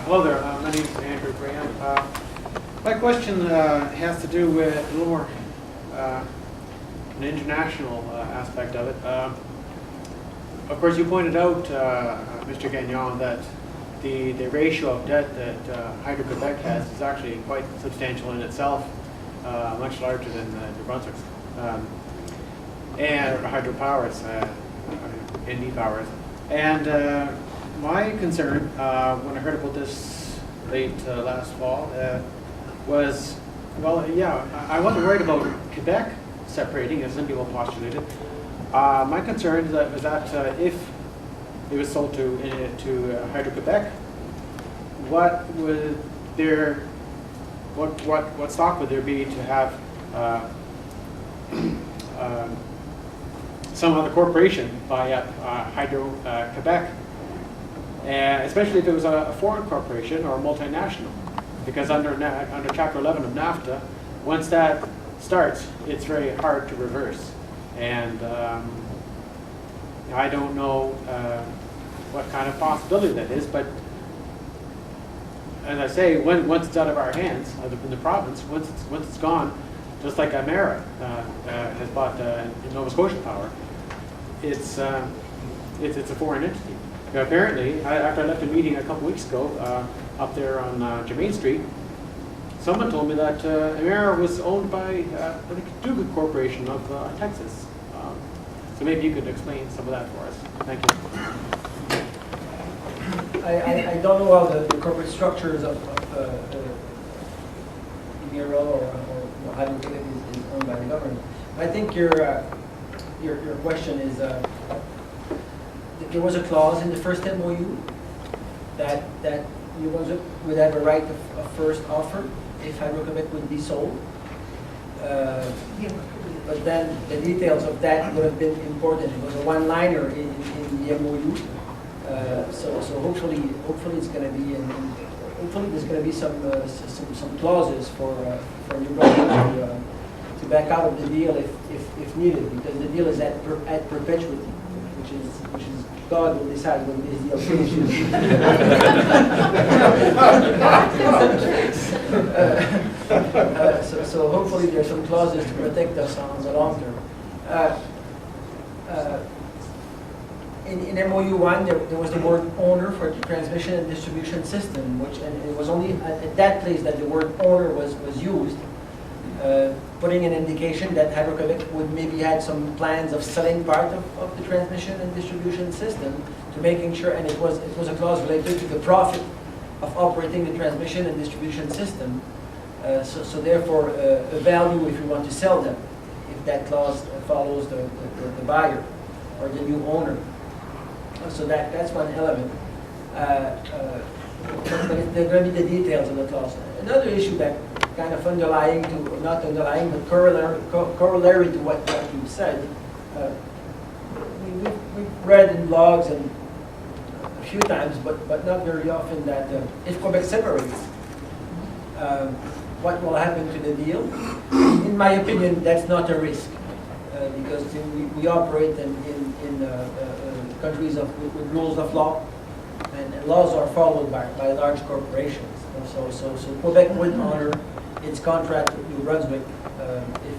Hello there. My name is Andrew Graham. My question has to do with a little more an international aspect of it. Of course, you pointed out, Mr. Gagnon, that the ratio of debt that Hydro-Quebec has is actually quite substantial in itself, much larger than New Brunswick's, and hydropower's, ND powers. And my concern, when I heard about this late last fall, was, well, yeah, I wasn't worried about Quebec separating, as some people postulated. My concern was that if it was sold to Hydro-Quebec, what would there, what stock would there be to have some other corporation buy up Hydro-Quebec, especially if it was a foreign corporation or a multinational, because under Chapter 11 of NAFTA, once that starts, it's very hard to reverse. And I don't know what kind of possibility that is, but as I say, once it's out of our hands, in the province, once it's gone, just like Emera has bought Nova Scotia Power, it's a foreign entity. Now, apparently, after I left a meeting a couple weeks ago up there on Germain Street, someone told me that Emera was owned by the Duguid Corporation of Texas. So maybe you could explain some of that for us. Thank you. I don't know all the corporate structures of Emera or Hydro-Quebec is owned by the government. I think your question is there was a clause in the first MOU that New Brunswick would have a right of first offer if Hydro-Quebec would be sold. But then the details of that would have been important. It was a one-liner in the MOU. So hopefully it's going to be, hopefully there's going to be some clauses for New Brunswick to back out of the deal if needed, because the deal is at perpetuity, which is God will decide when this deal finishes. So hopefully there are some clauses to protect us on the long term. In MOU 1, there was the word owner for the transmission and distribution system, and it was only at that place that the word owner was used, putting an indication that Hydro-Quebec would maybe had some plans of selling part of the transmission and distribution system to making sure, and it was a clause related to the profit of operating the transmission and distribution system. So therefore, a value if you want to sell them, if that clause follows the buyer or the new owner. So that's one element. But there are going to be the details of the clause. Another issue that kind of underlying to, not underlying, but corollary to what you said, we've read in blogs and a few times, but not very often, that if Quebec separates, what will happen to the deal? In my opinion, that's not a risk, because we operate in countries with rules of law, and laws are followed by large corporations. So Quebec would honor its contract with New Brunswick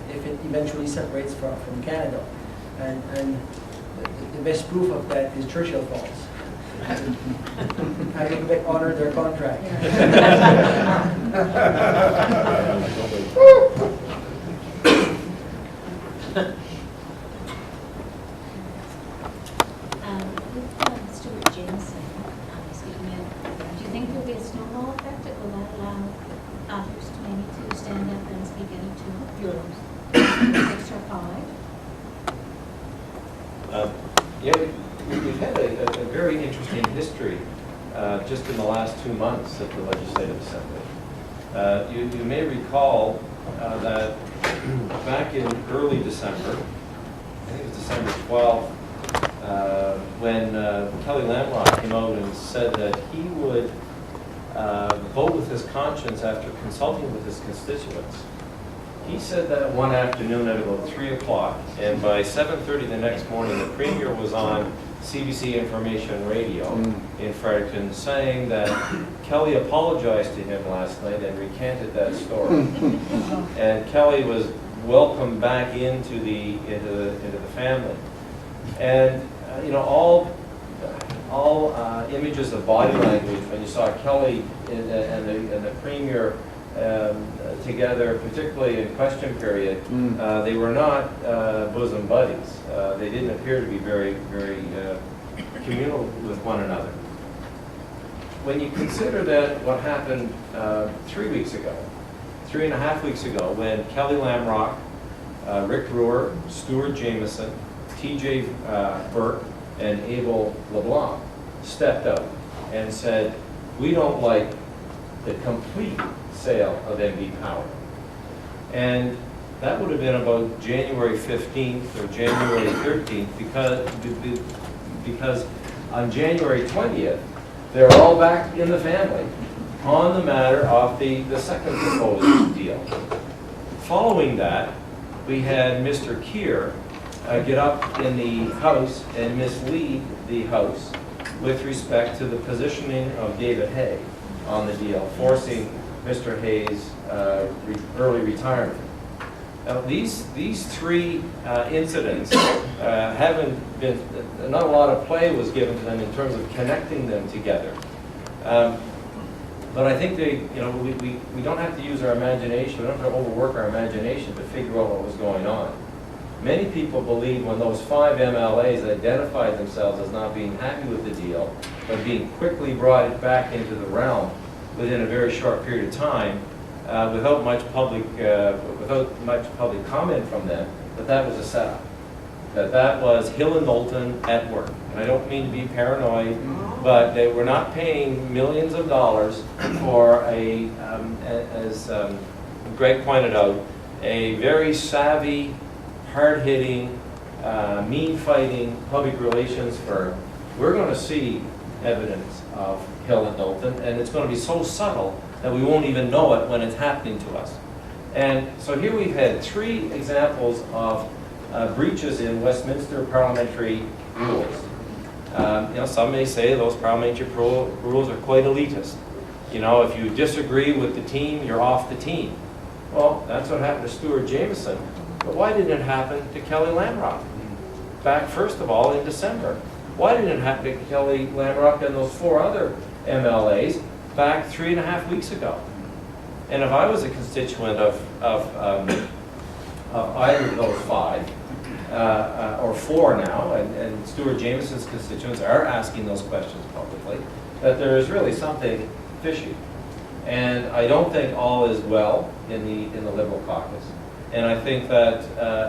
if it eventually separates from Canada, and the best proof of that is Churchill Falls. Quebec honored their contract. We've had a very interesting history just in the last 2 months at the Legislative Assembly. You may recall that back in early December, I think it was December 12th, when Kelly Lamrock came out and said that he would vote with his conscience after consulting with his constituents. He said that one afternoon at about 3 o'clock, and by 7:30 the next morning, the Premier was on CBC Information Radio in Fredericton saying that Kelly apologized to him last night and recanted that story. And Kelly was welcomed back into the family. And you know, all images of body language when you saw Kelly and the Premier together, particularly in question period, they were not bosom buddies. They didn't appear to be very communal with one another. When you consider that what happened 3 weeks ago, 3.5 weeks ago, when Kelly Lamrock, Rick Brewer, Stuart Jameson, TJ Burke, and Abel LeBlanc stepped up and said, we don't like the complete sale of MB Power. And that would have been about January 15th or January 13th because on January 20th, they're all back in the family on the matter of the second proposed deal. Following that, we had Mr. Keir get up in the House and mislead the House with respect to the positioning of David Hay on the deal, forcing Mr. Hay's early retirement. Now, these three incidents haven't been, not a lot of play was given to them in terms of connecting them together. But I think we don't have to use our imagination, we don't have to overwork our imagination to figure out what was going on. Many people believe when those 5 MLAs identified themselves as not being happy with the deal, but being quickly brought back into the realm within a very short period of time, without much public comment from them, that was a setup. That was Hill and Knowlton at work. And I don't mean to be paranoid, but they were not paying millions of dollars for as Greg pointed out, a very savvy, hard-hitting, mean-fighting public relations firm. We're going to see evidence of Hill and Knowlton, and it's going to be so subtle that we won't even know it when it's happening to us. And so here we've had 3 examples of breaches in Westminster parliamentary rules. Some may say those parliamentary rules are quite elitist. If you disagree with the team, you're off the team. Well, that's what happened to Stuart Jameson. But why didn't it happen to Kelly Lamrock? Back, first of all, in December. Why didn't it happen to Kelly Lamrock and those 4 other MLAs back 3.5 weeks ago? And if I was a constituent of either of those 5, or 4 now, and Stuart Jameson's constituents are asking those questions publicly, that there is really something fishy. And I don't think all is well in the Liberal caucus. And I think that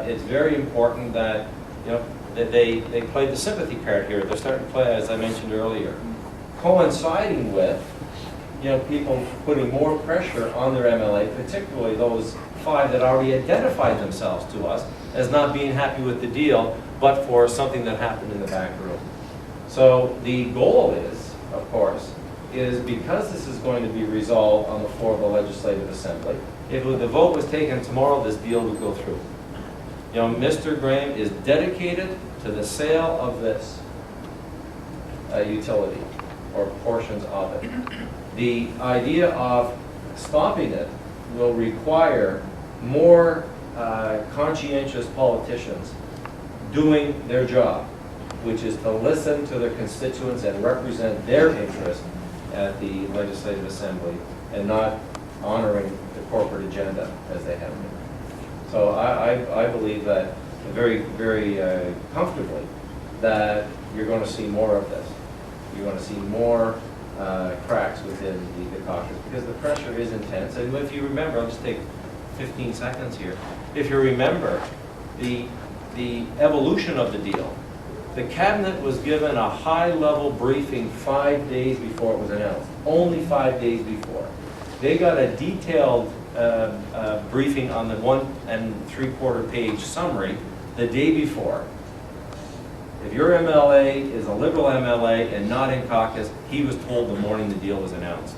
it's very important that that they played the sympathy card here. They're starting to play, as I mentioned earlier, coinciding with people putting more pressure on their MLA, particularly those 5 that already identified themselves to us as not being happy with the deal, but for something that happened in the back room. So the goal is, of course, is because this is going to be resolved on the floor of the Legislative Assembly, if the vote was taken tomorrow, this deal would go through. Mr. Graham is dedicated to the sale of this utility, or portions of it. The idea of stopping it will require more conscientious politicians doing their job, which is to listen to their constituents and represent their interest at the Legislative Assembly, and not honoring the corporate agenda as they have been. So I believe that very, very comfortably that you're going to see more of this. You're going to see more cracks within the caucus, because the pressure is intense. And if you remember, I'll just take 15 seconds here. If you remember the evolution of the deal, the cabinet was given a high-level briefing 5 days before it was announced, only 5 days before. They got a detailed briefing on the 1 3/4 page summary the day before. If your MLA is a Liberal MLA and not in caucus, he was told the morning the deal was announced.